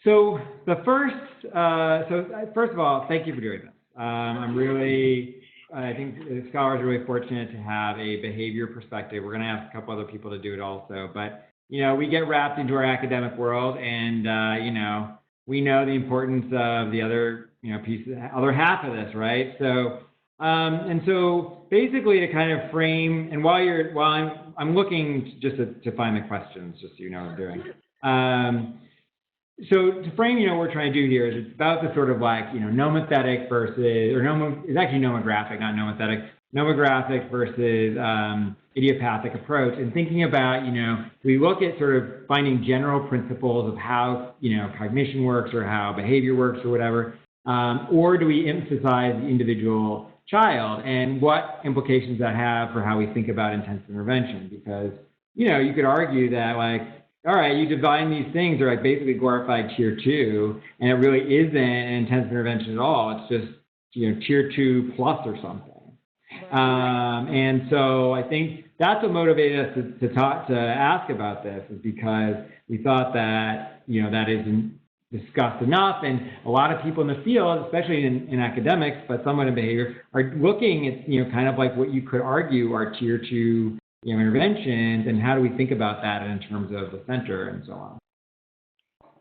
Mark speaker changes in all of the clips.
Speaker 1: So the first, first of all, thank you for doing this. I'm really, I think the scholars are really fortunate to have a behavior perspective. We're going to ask a couple other people to do it also, but we get wrapped into our academic world, and we know the importance of the other, piece, other half of this, right? So, and so basically to kind of frame, and while I'm looking just to find the questions, just so you know what I'm doing. So to frame, what we're trying to do here is it's about the sort of like, nomothetic versus, it's actually nomographic, not nomothetic, nomographic versus idiopathic approach, and thinking about, we look at sort of finding general principles of how, cognition works or how behavior works or whatever, or do we emphasize the individual child and what implications that have for how we think about intensive intervention? Because, you could argue that like, all right, you define these things are like basically glorified tier 2, and it really isn't an intensive intervention at all. It's just, tier 2 plus or something. And so I think that's what motivated us to ask about this, is because we thought that, that isn't discussed enough, and a lot of people in the field, especially in academics, but somewhat in behavior, are looking at, kind of like what you could argue are tier 2 interventions, and how do we think about that in terms of the center and so on.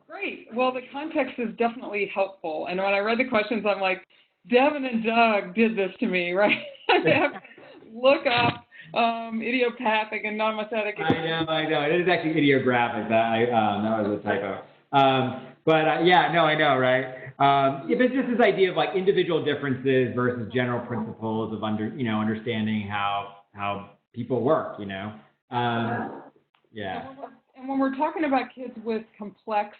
Speaker 2: Great. Well, the context is definitely helpful. And when I read the questions, I'm like, Devin and Doug did this to me, right? I have to look up idiopathic and non-mothetic.
Speaker 1: I know. It is actually idiographic. That was a typo. Yeah, no, I know, right? If it's just this idea of like individual differences versus general principles of understanding how people work, yeah.
Speaker 2: And when we're talking about kids with complex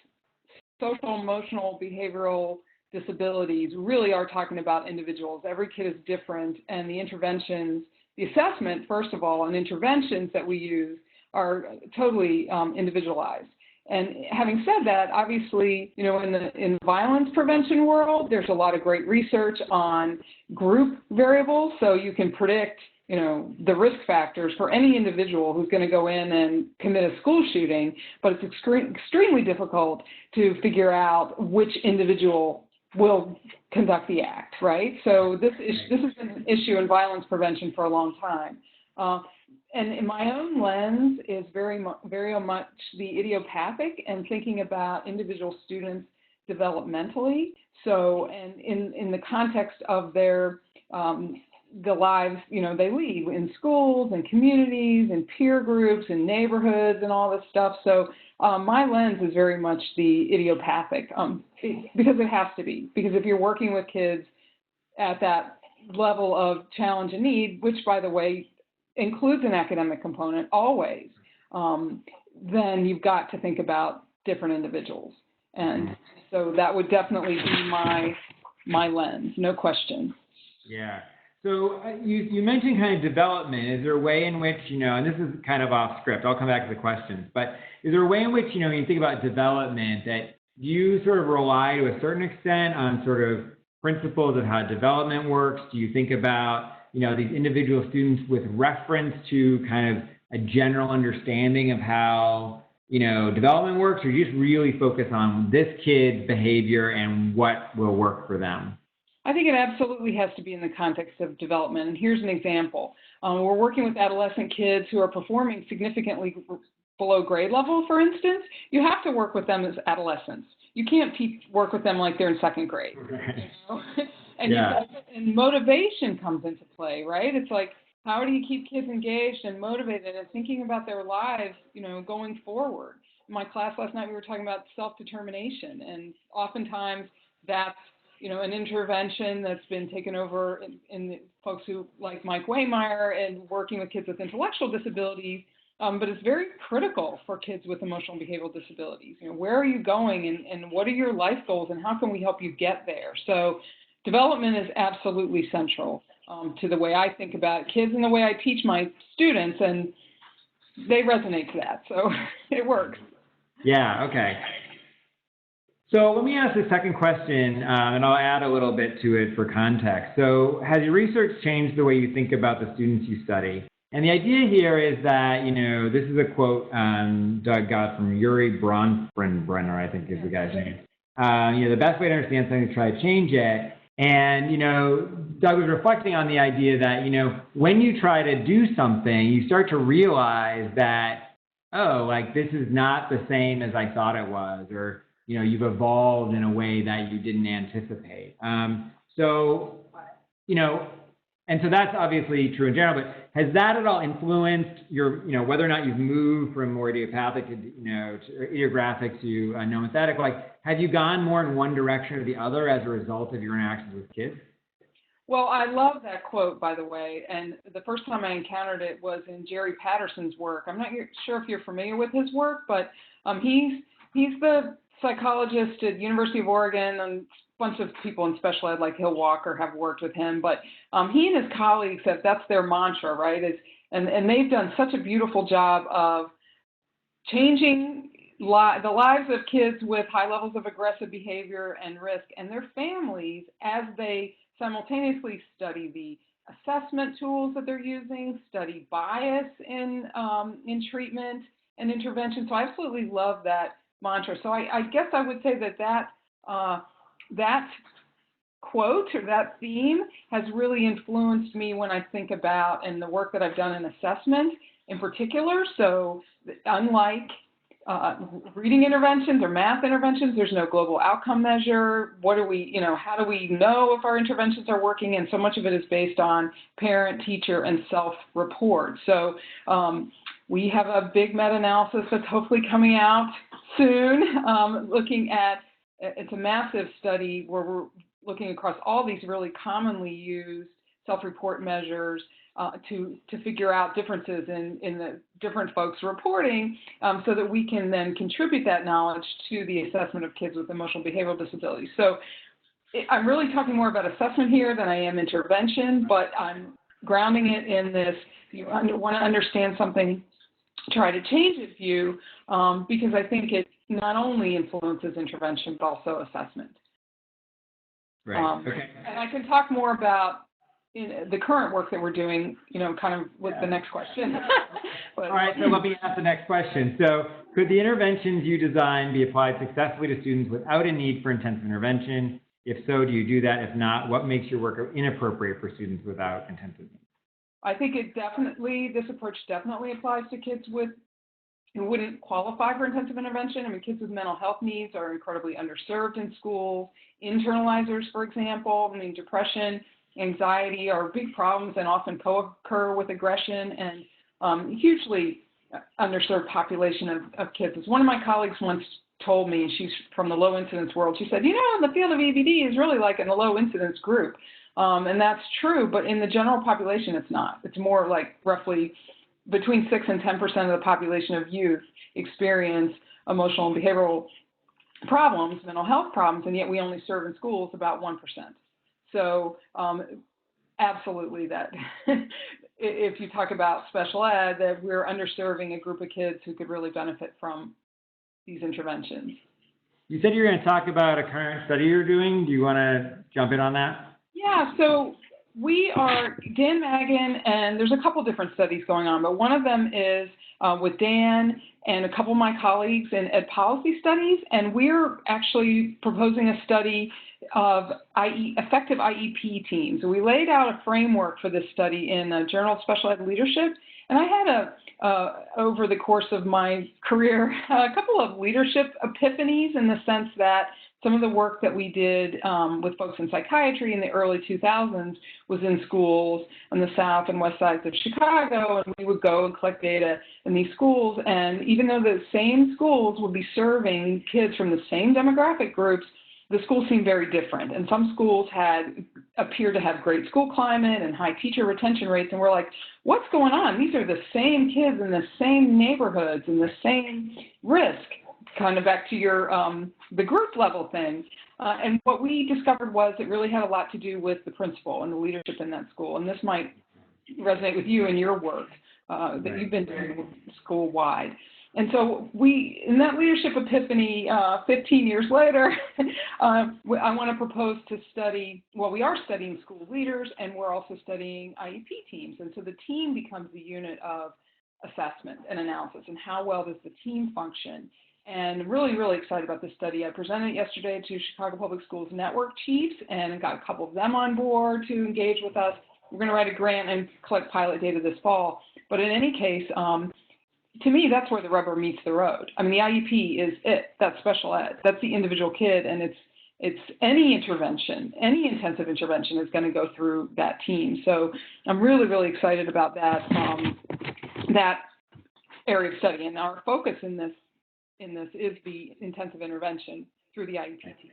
Speaker 2: social, emotional, behavioral disabilities, really are talking about individuals. Every kid is different, and the interventions, the assessment, first of all, and interventions that we use are totally individualized. And having said that, obviously, in the violence prevention world, there's a lot of great research on group variables, so you can predict the risk factors for any individual who's going to go in and commit a school shooting, but it's extremely difficult to figure out which individual will conduct the act, right? So this has been an issue in violence prevention for a long time. And in my own lens is very much the idiopathic and thinking about individual students developmentally. So, and in the context of their the lives, they lead in schools and communities and peer groups and neighborhoods and all this stuff. So my lens is very much the idiopathic because it has to be. Because if you're working with kids at that level of challenge and need, which, by the way, includes an academic component always, then you've got to think about different individuals. And so that would definitely be my lens, no question.
Speaker 1: Yeah. So you mentioned kind of development. Is there a way in which, and this is kind of off script, I'll come back to the questions, but is there a way in which, when you think about development, that you sort of rely to a certain extent on sort of principles of how development works? Do you think about, these individual students with reference to kind of a general understanding of how, development works, or do you just really focus on this kid's behavior and what will work for them?
Speaker 2: I think it absolutely has to be in the context of development. And here's an example. We're working with adolescent kids who are performing significantly below grade level, for instance. You have to work with them as adolescents. You can't work with them like they're in second grade. And, and motivation comes into play, right? It's like, how do you keep kids engaged and motivated and thinking about their lives, going forward? In my class last night, we were talking about self-determination, and oftentimes that's an intervention that's been taken over in folks who like Mike Waymeyer and working with kids with intellectual disabilities, but it's very critical for kids with emotional and behavioral disabilities. Where are you going, and what are your life goals, and how can we help you get there? So development is absolutely central to the way I think about kids and the way I teach my students, and they resonate to that, so it works.
Speaker 1: Yeah, okay. So let me ask the second question, and I'll add a little bit to it for context. So has your research changed the way you think about the students you study? And the idea here is that, this is a quote Doug got from Yuri Bronfenbrenner, I think is the guy's name. The best way to understand something is try to change it. And, Doug was reflecting on the idea that, when you try to do something, you start to realize that, oh, like this is not the same as I thought it was, or, you've evolved in a way that you didn't anticipate. And so that's obviously true in general, but has that at all influenced your, whether or not you've moved from more idiopathic to, to idiographic to nomothetic? Like, have you gone more in one direction or the other as a result of your interactions with kids?
Speaker 2: Well, I love that quote, by the way, and the first time I encountered it was in Jerry Patterson's work. I'm not sure if you're familiar with his work, but he's the psychologist at University of Oregon, and a bunch of people in special ed like Hill Walker have worked with him, but he and his colleagues that's their mantra, right? And they've done such a beautiful job of changing the lives of kids with high levels of aggressive behavior and risk and their families as they simultaneously study the assessment tools that they're using, study bias in treatment and intervention. So I absolutely love that mantra. So I guess I would say that quote or that theme has really influenced me when I think about and the work that I've done in assessment in particular. So unlike reading interventions or math interventions, there's no global outcome measure. How do we know if our interventions are working? And so much of it is based on parent, teacher, and self-report. So we have a big meta-analysis that's hopefully coming out soon, looking at, it's a massive study where we're looking across all these really commonly used self-report measures to figure out differences in the different folks reporting so that we can then contribute that knowledge to the assessment of kids with emotional behavioral disabilities. So I'm really talking more about assessment here than I am intervention, but I'm grounding it in this, you want to understand something, try to change it view, because I think it not only influences intervention, but also assessment.
Speaker 1: Right, okay.
Speaker 2: And I can talk more about the current work that we're doing, kind of with the next question. But,
Speaker 1: all right, so let me ask the next question. So could the interventions you design be applied successfully to students without a need for intensive intervention? If so, do you do that? If not, what makes your work inappropriate for students without intensive needs?
Speaker 2: I think this approach definitely applies to kids who wouldn't qualify for intensive intervention. I mean, kids with mental health needs are incredibly underserved in schools. Internalizers, for example, depression, anxiety are big problems and often co-occur with aggression, and hugely underserved population of kids. As one of my colleagues once told me, and she's from the low incidence world, she said, the field of EBD is really like in the low incidence group. And that's true, but in the general population, it's not. It's more like roughly between 6 and 10% of the population of youth experience emotional and behavioral problems, mental health problems, and yet we only serve in schools about 1%. So absolutely that if you talk about special ed, that we're underserving a group of kids who could really benefit from these interventions.
Speaker 1: You said you were going to talk about a current study you're doing. Do you want to jump in on that?
Speaker 2: Yeah, so we are, Dan Magin, and there's a couple different studies going on, but one of them is with Dan and a couple of my colleagues in Ed Policy Studies, and we're actually proposing a study of effective IEP teams. We laid out a framework for this study in the Journal of Special Ed Leadership, and I had over the course of my career, a couple of leadership epiphanies in the sense that some of the work that we did with folks in psychiatry in the early 2000s was in schools on the south and west sides of Chicago, and we would go and collect data in these schools. And even though the same schools would be serving kids from the same demographic groups, the schools seemed very different. And some schools appeared to have great school climate and high teacher retention rates. And we're like, what's going on? These are the same kids in the same neighborhoods and the same risk. Kind of back to your the group level thing. And what we discovered was it really had a lot to do with the principal and the leadership in that school. And this might resonate with you in your work that you've been doing school-wide. And so in that leadership epiphany, 15 years later, I want to propose to study, we are studying school leaders, and we're also studying IEP teams. And so the team becomes the unit of assessment and analysis, and how well does the team function and really, really excited about this study. I presented it yesterday to Chicago Public Schools Network chiefs and got a couple of them on board to engage with us. We're going to write a grant and collect pilot data this fall. But in any case, to me, that's where the rubber meets the road. I mean, the IEP is it. That's special ed. That's the individual kid, and it's any intervention, any intensive intervention is going to go through that team. So I'm really, really excited about that that area of study. And our focus in this is the intensive intervention through the IEP team.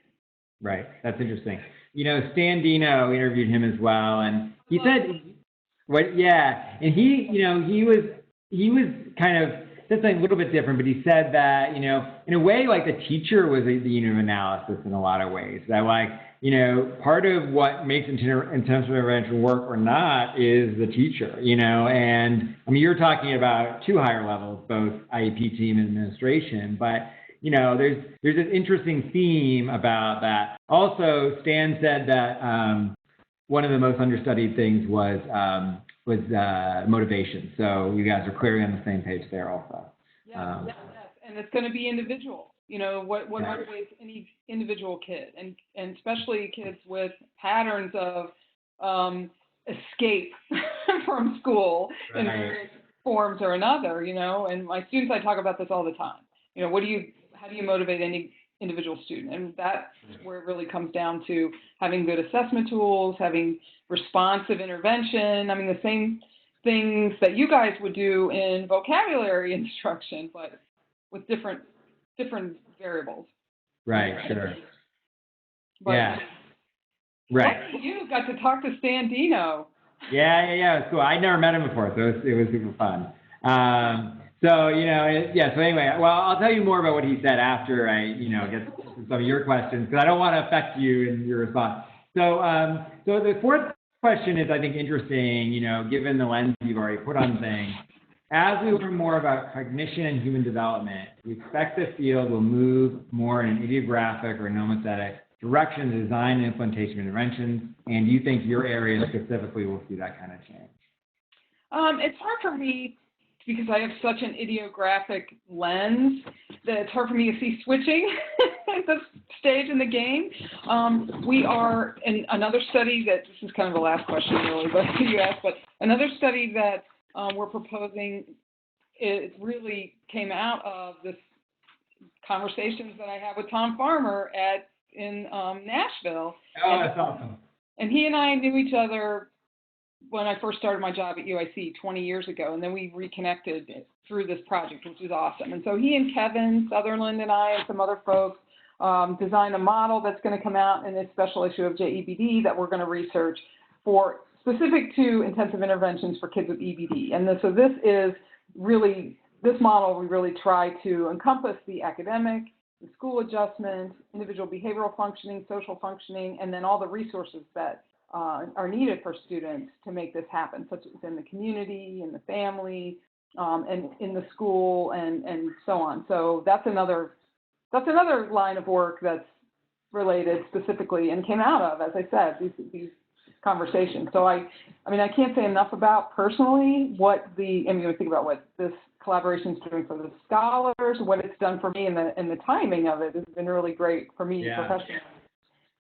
Speaker 1: Right. That's interesting. You know, Stan Dino, we interviewed him as well, and he said, and he was kind of said something a little bit different, but he said that, you know, in a way, like the teacher was the unit of analysis in a lot of ways. That, like, you know, part of what makes intensive intervention work or not is the teacher, you know. And I mean, you're talking about two higher levels, both IEP team and administration, but you know, there's this interesting theme about that. Also, Stan said that one of the most understudied things was motivation. So you guys are clearly on the same page there also.
Speaker 2: Yes, and it's going to be individual. You know, what motivates any individual kid, and especially kids with patterns of escape from school in various forms or another, you know. And my students, I talk about this all the time. You know, how do you motivate any individual student? And that's where it really comes down to having good assessment tools, having responsive intervention. I mean, the same things that you guys would do in vocabulary instruction, but with different variables.
Speaker 1: Right, sure.
Speaker 2: But
Speaker 1: yeah. Right.
Speaker 2: You got to talk to Stan Dino.
Speaker 1: Yeah, it was cool. I'd never met him before, so it was super fun. So, you know, so anyway, well, I'll tell you more about what he said after I, you know, get to some of your questions, because I don't want to affect you in your response. So, so the fourth question is, I think, interesting, you know, given the lens you've already put on things. As we learn more about cognition and human development, we expect the field will move more in an idiographic or nomothetic direction to design and implementation of interventions, and do you think your area specifically will see that kind of change?
Speaker 2: It's hard for me, because I have such an idiographic lens, that it's hard for me to see switching at this stage in the game. We are in another study that, this is kind of the last question really, but you asked, but another study that we're proposing, it really came out of this conversations that I have with Tom Farmer in Nashville.
Speaker 1: Oh, that's awesome.
Speaker 2: And he and I knew each other when I first started my job at UIC 20 years ago, and then we reconnected through this project, which is awesome. And so he and Kevin Sutherland and I and some other folks designed a model that's going to come out in this special issue of JEBD that we're going to research for specific to intensive interventions for kids with EBD. And so this is really, this model, we really try to encompass the academic, the school adjustment, individual behavioral functioning, social functioning, and then all the resources that are needed for students to make this happen, such as in the community, in the family, and in the school, and so on. So that's another line of work that's related specifically and came out of, as I said, these conversations. So I mean, I can't say enough about personally think about what this collaboration is doing for the scholars, what it's done for me, and the timing of it has been really great for me professionally.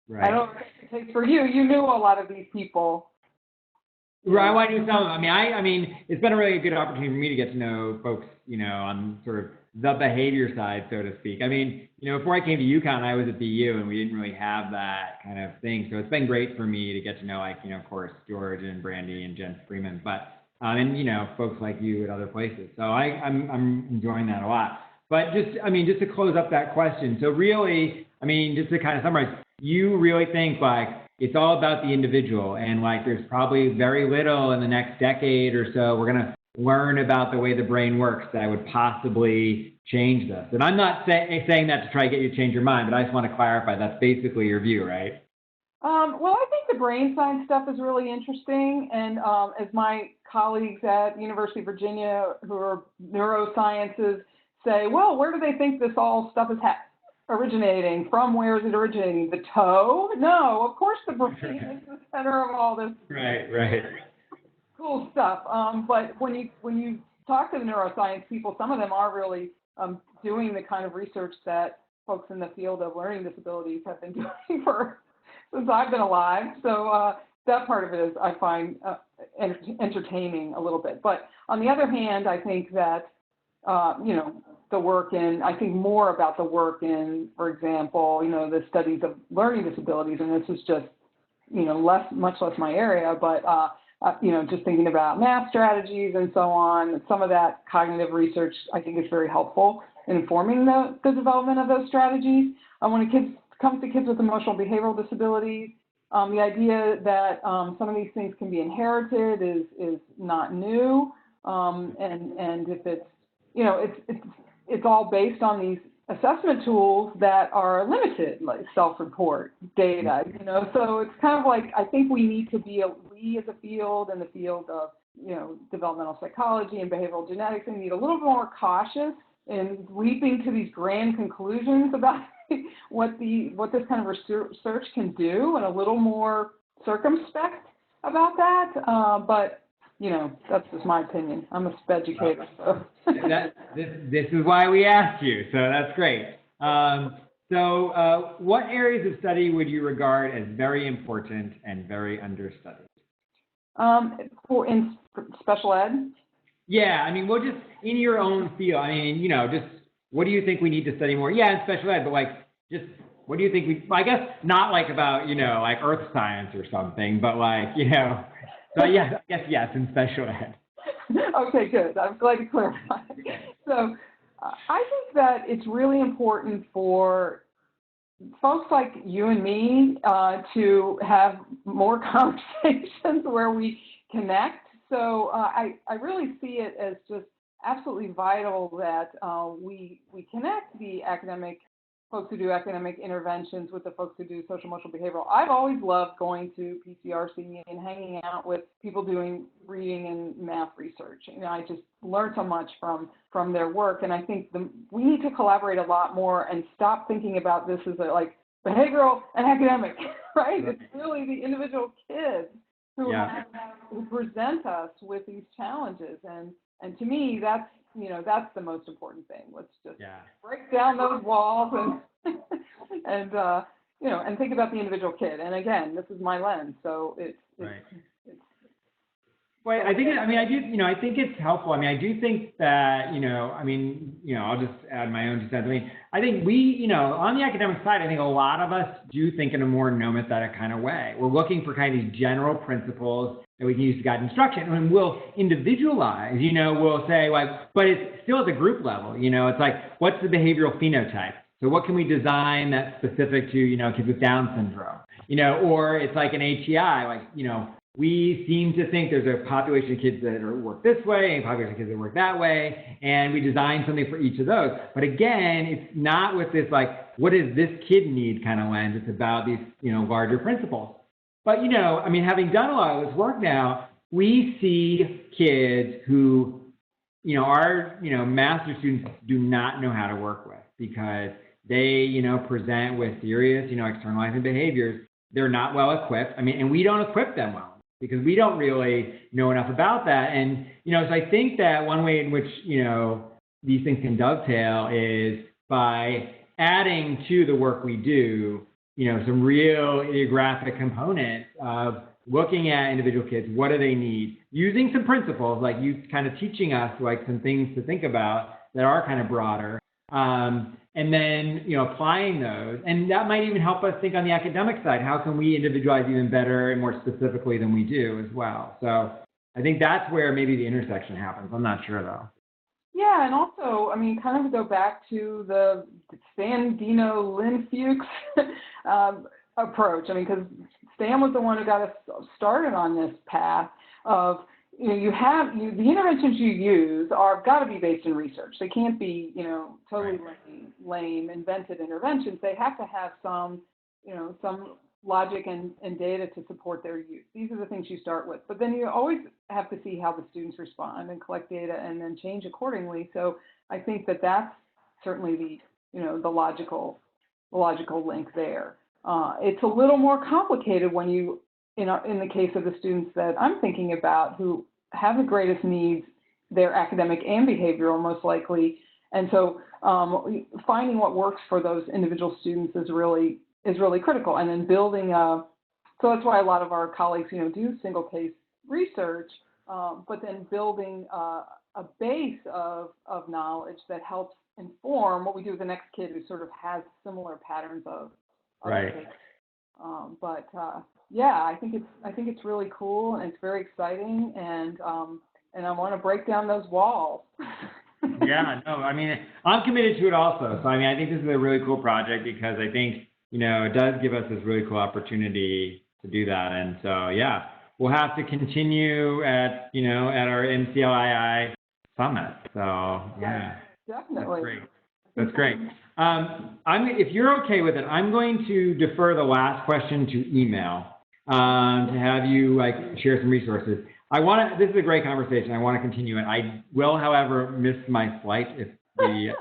Speaker 2: Right. I don't know what it takes for you. You knew a lot of these people.
Speaker 1: Right. Well, I knew some of them. I mean, it's been a really good opportunity for me to get to know folks, you know, on sort of the behavior side, so to speak. I mean, you know, before I came to UConn, I was at BU, and we didn't really have that kind of thing. So it's been great for me to get to know, like, you know, of course, George and Brandy and Jen Freeman, but and you know, folks like you at other places. So I'm enjoying that a lot. But just to close up that question. So really, I mean, just to kind of summarize, you really think like it's all about the individual, and like there's probably very little in the next decade or so we're going to learn about the way the brain works that would possibly change this. And I'm not saying that to try to get you to change your mind, but I just want to clarify that's basically your view, right?
Speaker 2: Well, I think the brain science stuff is really interesting, and as my colleagues at University of Virginia who are neurosciences say, well, where do they think this all stuff is originating from? Where is it originating? The toe? No, of course the brain is the center of all this.
Speaker 1: Right.
Speaker 2: Cool stuff. But when you talk to the neuroscience people, some of them are really doing the kind of research that folks in the field of learning disabilities have been doing for since I've been alive. So that part of it is I find entertaining a little bit. But on the other hand, I think that the work in, I think more about the work in, for example, the studies of learning disabilities, and this is just, much less my area, but, just thinking about math strategies and so on, some of that cognitive research I think is very helpful in informing the development of those strategies. When it comes to kids with emotional behavioral disabilities, the idea that some of these things can be inherited is not new, and if it's, it's all based on these assessment tools that are limited, like self-report data, so it's kind of like, I think we need to be, we as a field in the field of, developmental psychology and behavioral genetics, we need a little bit more cautious in leaping to these grand conclusions about what this kind of research can do, and a little more circumspect about that, but that's just my opinion. I'm a educator, so.
Speaker 1: This is why we asked you, so that's great. So what areas of study would you regard as very important and very understudied?
Speaker 2: In special ed?
Speaker 1: Yeah, I mean, just in your own field, I mean, just what do you think we need to study more? Yeah, in special ed, but just what do you think I guess not about, like earth science or something, but so yeah, I guess yes, in special ed.
Speaker 2: Okay, good. I'm glad to clarify. So I think that it's really important for folks like you and me to have more conversations where we connect. So I really see it as just absolutely vital that we connect the academic folks who do academic interventions with the folks who do social emotional behavioral. I've always loved going to PCRC and hanging out with people doing reading and math research. I just learned so much from their work, and I think we need to collaborate a lot more and stop thinking about this as like behavioral and academic, right? It's really the individual kids who present us with these challenges, and to me that's the most important thing. Let's just break down those walls and and think about the individual kid. And again, this is my lens, so it's well, I think I think it's helpful. I mean, I do think that I'll just add my own 2 cents. I mean, I think we on the academic side, I think a lot of us do think in a more nomothetic kind of way. We're looking for kind of these general principles that we can use to guide instruction, and we'll individualize. We'll say but it's still at the group level. It's like, what's the behavioral phenotype? So what can we design that's specific to kids with Down syndrome? Or it's like an HEI, we seem to think there's a population of kids that work this way and a population of kids that work that way, and we design something for each of those. But again, it's not with this what does this kid need kind of lens. It's about these larger principles. But having done a lot of this work now, we see kids who our master students do not know how to work with, because they present with serious externalizing behaviors. They're not well equipped. And we don't equip them well, because we don't really know enough about that. And, so I think that one way in which, these things can dovetail is by adding to the work we do, some real idiographic components of looking at individual kids. What do they need? Using some principles, like you kind of teaching us some things to think about that are kind of broader. And then, applying those. And that might even help us think on the academic side, how can we individualize even better and more specifically than we do as well? So I think that's where maybe the intersection happens. I'm not sure, though. Yeah, and also, kind of go back to the Stan, Dino, Lynn Fuchs approach. Because Stan was the one who got us started on this path of, the interventions you use are got to be based in research. They can't be, totally lame, invented interventions. They have to have some logic and data to support their use. These are the things you start with. But then you always have to see how the students respond and collect data and then change accordingly. So I think that that's certainly the logical link there. It's a little more complicated when you, in the case of the students that I'm thinking about who have the greatest needs, they're academic and behavioral most likely, And so finding what works for those individual students is really critical. And then building so that's why a lot of our colleagues, do single case research, but then building a base of knowledge that helps inform what we do with the next kid who sort of has similar patterns of
Speaker 1: right.
Speaker 2: kids. Yeah, I think it's really cool and it's very exciting, and I want to break down those walls.
Speaker 1: Yeah, no, I mean, I'm committed to it also. So, I mean, I think this is a really cool project because I think, it does give us this really cool opportunity to do that. And so, yeah, we'll have to continue at our NCLII summit. So, yeah.
Speaker 2: Definitely.
Speaker 1: That's great. If you're okay with it, I'm going to defer the last question to email to have you share some resources. This is a great conversation. I want to continue it. I will, however, miss my flight if we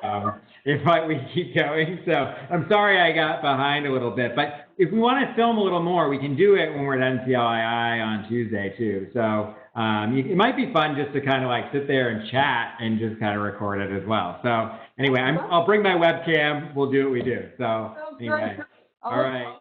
Speaker 1: keep going. So I'm sorry I got behind a little bit. But if we want to film a little more, we can do it when we're at NCLII on Tuesday too. So it might be fun just to kind of sit there and chat and just kind of record it as well. So anyway, I'll bring my webcam. We'll do what we do. So anyway, all right.